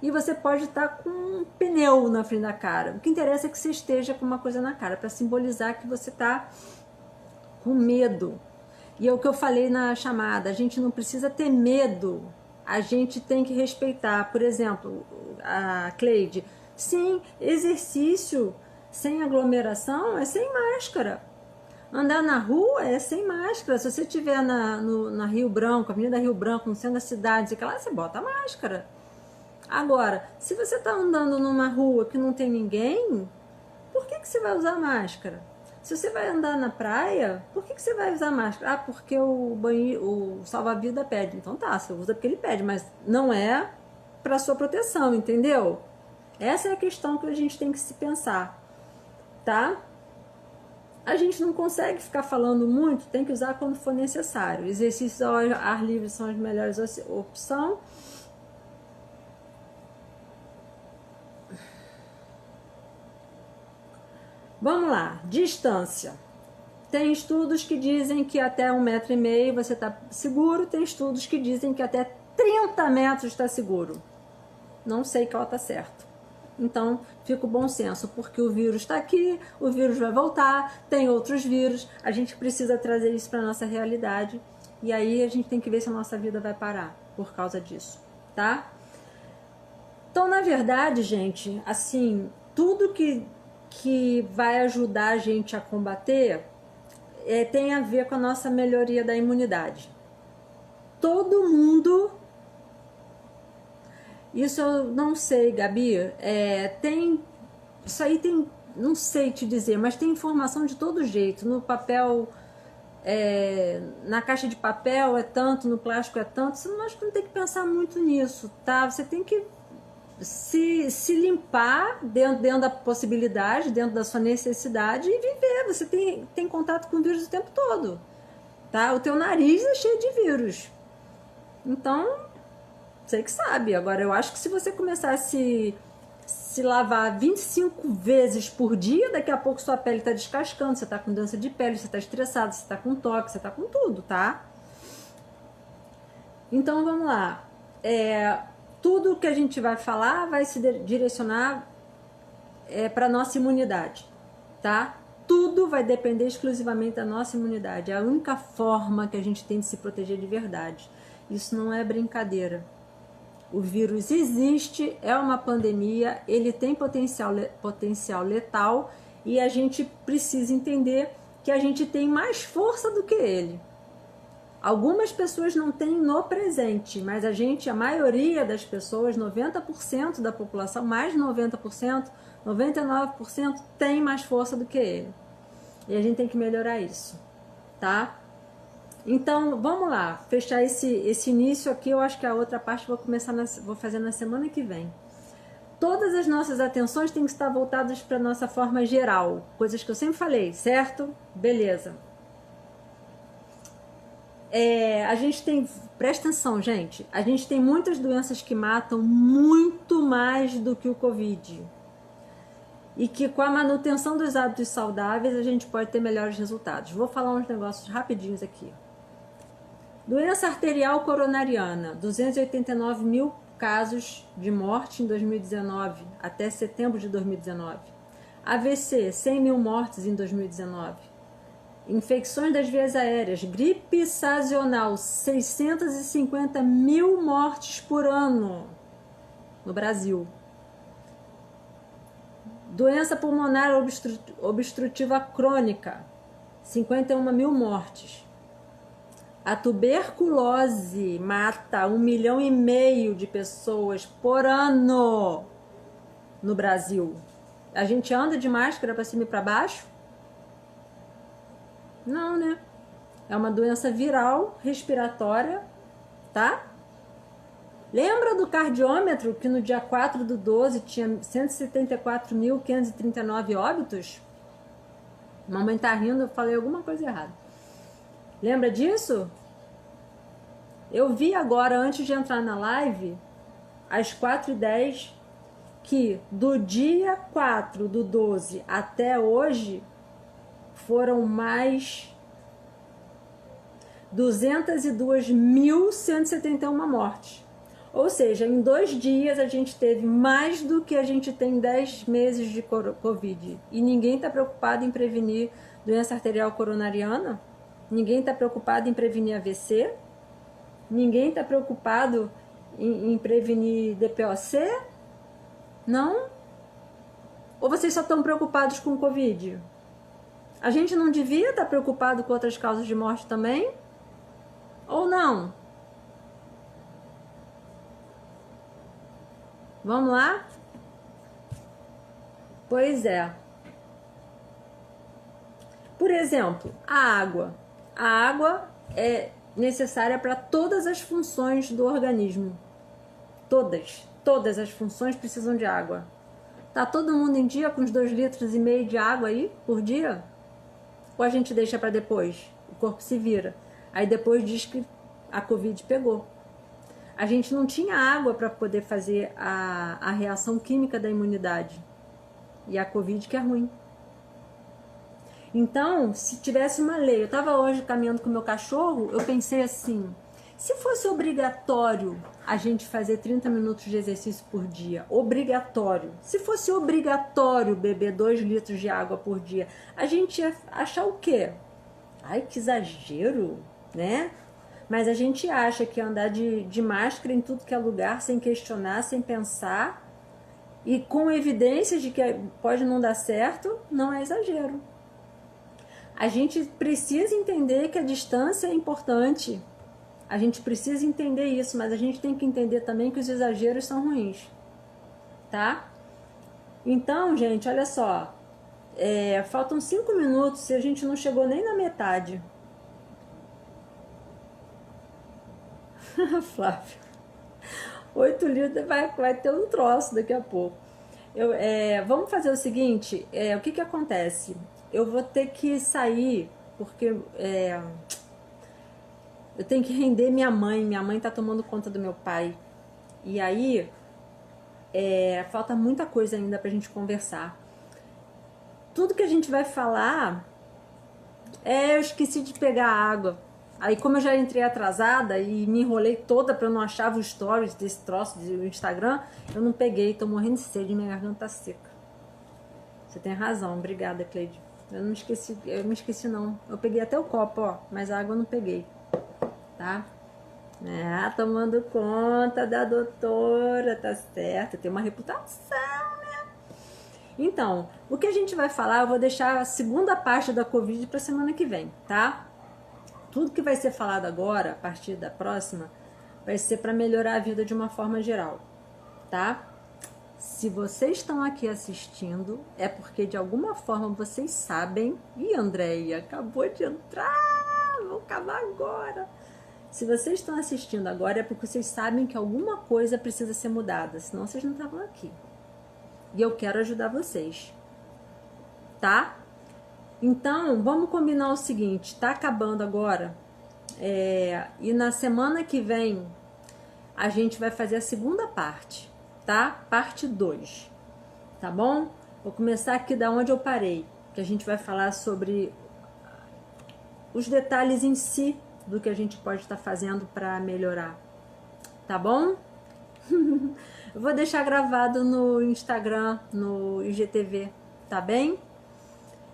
A: e você pode estar com um pneu na frente da cara. O que interessa é que você esteja com uma coisa na cara, para simbolizar que você está com medo. E é o que eu falei na chamada, a gente não precisa ter medo, a gente tem que respeitar. Por exemplo, a Cleide, sim, exercício sem aglomeração é sem máscara. Andar na rua é sem máscara. Se você estiver na Rio Branco, Avenida Rio Branco, no centro da cidade, você bota a máscara. Agora, se você está andando numa rua que não tem ninguém, por que você vai usar máscara? Se você vai andar na praia, por que você vai usar máscara? Porque o salva-vida pede. Então tá, você usa porque ele pede, mas não é para sua proteção, entendeu? Essa é a questão que a gente tem que se pensar, tá? A gente não consegue ficar falando muito, tem que usar quando for necessário. Exercícios ao ar livre são as melhores opções. Vamos lá, distância. Tem estudos que dizem que até 1,5 metro você está seguro, tem estudos que dizem que até 30 metros está seguro. Não sei qual está certo. Então, fica o bom senso, porque o vírus está aqui, o vírus vai voltar, tem outros vírus, a gente precisa trazer isso para a nossa realidade, e aí a gente tem que ver se a nossa vida vai parar por causa disso, tá? Então, na verdade, gente, assim, tudo que vai ajudar a gente a combater tem a ver com a nossa melhoria da imunidade. Todo mundo Isso eu não sei, Gabi. Isso aí tem, não sei te dizer, mas tem informação de todo jeito. No papel, na caixa de papel é tanto, no plástico é tanto. Você não tem que pensar muito nisso, tá? Você tem que se limpar dentro da possibilidade, dentro da sua necessidade e viver. Você tem contato com o vírus o tempo todo, tá? O teu nariz é cheio de vírus. Então, você que sabe. Agora, eu acho que se você começar a se lavar 25 vezes por dia, daqui a pouco sua pele está descascando, você está com doença de pele, você está estressado, você está com toque, você está com tudo, tá? Então, vamos lá. Tudo que a gente vai falar vai se direcionar para a nossa imunidade, tá? Tudo vai depender exclusivamente da nossa imunidade. É a única forma que a gente tem de se proteger de verdade. Isso não é brincadeira. O vírus existe, é uma pandemia, ele tem potencial letal e a gente precisa entender que a gente tem mais força do que ele. Algumas pessoas não têm no presente, mas a maioria das pessoas, 90% da população, mais de 90%, 99% tem mais força do que ele. E a gente tem que melhorar isso, tá? Então, vamos lá, fechar esse início aqui. Eu acho que a outra parte vou fazer na semana que vem. Todas as nossas atenções têm que estar voltadas para a nossa forma geral, coisas que eu sempre falei, certo? Beleza. A gente tem, presta atenção, gente, a gente tem muitas doenças que matam muito mais do que o Covid. E que com a manutenção dos hábitos saudáveis a gente pode ter melhores resultados. Vou falar uns negócios rapidinhos aqui. Doença arterial coronariana, 289 mil casos de morte em 2019, até setembro de 2019. AVC, 100 mil mortes em 2019. Infecções das vias aéreas, gripe sazonal, 650 mil mortes por ano no Brasil. Doença pulmonar obstrutiva crônica, 51 mil mortes. A tuberculose mata 1,5 milhão de pessoas por ano no Brasil. A gente anda de máscara para cima e para baixo? Não, né? É uma doença viral respiratória, tá? Lembra do cardiômetro que no dia 4/12 tinha 174.539 óbitos? Mamãe tá rindo, eu falei alguma coisa errada. Lembra disso? Eu vi agora, antes de entrar na live, às 4h10, que do dia 4/12 até hoje foram mais 202.171 mortes. Ou seja, em 2 dias a gente teve mais do que a gente tem em 10 meses de Covid. E ninguém está preocupado em prevenir doença arterial coronariana? Ninguém está preocupado em prevenir AVC? Ninguém está preocupado em prevenir DPOC? Não? Ou vocês só estão preocupados com Covid? A gente não devia estar preocupado com outras causas de morte também? Ou não? Vamos lá? Pois é. Por exemplo, a água. A água é necessária para todas as funções do organismo. Todas as funções precisam de água. Tá todo mundo em dia com os 2,5 litros de água aí por dia? Ou a gente deixa para depois? O corpo se vira. Aí depois diz que a Covid pegou. A gente não tinha água para poder fazer a reação química da imunidade. E a Covid que é ruim. Então, se tivesse uma lei, eu estava hoje caminhando com o meu cachorro, eu pensei assim, se fosse obrigatório a gente fazer 30 minutos de exercício por dia, obrigatório, se fosse obrigatório beber 2 litros de água por dia, a gente ia achar o quê? Ai, que exagero, né? Mas a gente acha que andar de máscara em tudo que é lugar, sem questionar, sem pensar, e com evidências de que pode não dar certo, não é exagero. A gente precisa entender que a distância é importante. A gente precisa entender isso, mas a gente tem que entender também que os exageros são ruins, tá? Então, gente, olha só. Faltam 5 minutos e a gente não chegou nem na metade. Flávio, 8 litros vai ter um troço daqui a pouco. Vamos fazer o seguinte, o que acontece? Eu vou ter que sair, porque eu tenho que render minha mãe tá tomando conta do meu pai. E aí, falta muita coisa ainda pra gente conversar. Tudo que a gente vai falar, eu esqueci de pegar água. Aí, como eu já entrei atrasada e me enrolei toda pra eu não achar os stories desse troço do Instagram, eu não peguei, tô morrendo de sede, minha garganta tá seca. Você tem razão, obrigada, Cleide. Eu me esqueci não. Eu peguei até o copo, ó, mas a água eu não peguei, tá? Tomando conta da doutora, tá certo, tem uma reputação, né? Então, o que a gente vai falar, eu vou deixar a segunda parte da Covid pra semana que vem, tá? Tudo que vai ser falado agora, a partir da próxima, vai ser para melhorar a vida de uma forma geral, tá? Se vocês estão aqui assistindo, é porque de alguma forma vocês sabem... Ih, Andréia, acabou de entrar! Vou acabar agora! Se vocês estão assistindo agora, é porque vocês sabem que alguma coisa precisa ser mudada, senão vocês não estavam aqui. E eu quero ajudar vocês, tá? Então, vamos combinar o seguinte, tá acabando agora, e na semana que vem a gente vai fazer a segunda parte, tá? Parte 2, tá bom? Vou começar aqui da onde eu parei, que a gente vai falar sobre os detalhes em si do que a gente pode estar fazendo para melhorar, tá bom? Eu vou deixar gravado no Instagram, no IGTV, tá bem?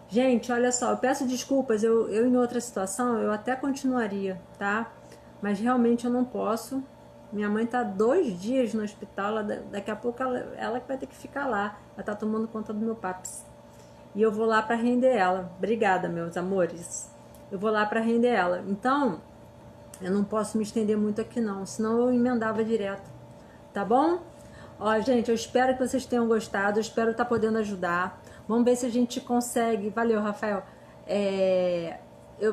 A: Gente, olha só, eu peço desculpas, eu em outra situação eu até continuaria, tá? Mas realmente eu não posso. Minha mãe tá 2 dias no hospital, daqui a pouco ela que vai ter que ficar lá. Ela tá tomando conta do meu paps. E eu vou lá pra render ela. Obrigada, meus amores. Eu vou lá pra render ela. Então, eu não posso me estender muito aqui não, senão eu emendava direto. Tá bom? Ó, gente, eu espero que vocês tenham gostado, eu espero estar podendo ajudar. Vamos ver se a gente consegue... Valeu, Rafael.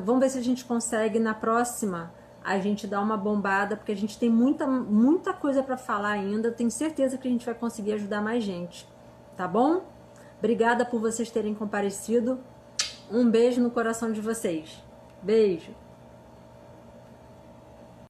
A: Vamos ver se a gente consegue, na próxima, a gente dar uma bombada, porque a gente tem muita coisa para falar ainda. Eu tenho certeza que a gente vai conseguir ajudar mais gente. Tá bom? Obrigada por vocês terem comparecido. Um beijo no coração de vocês. Beijo.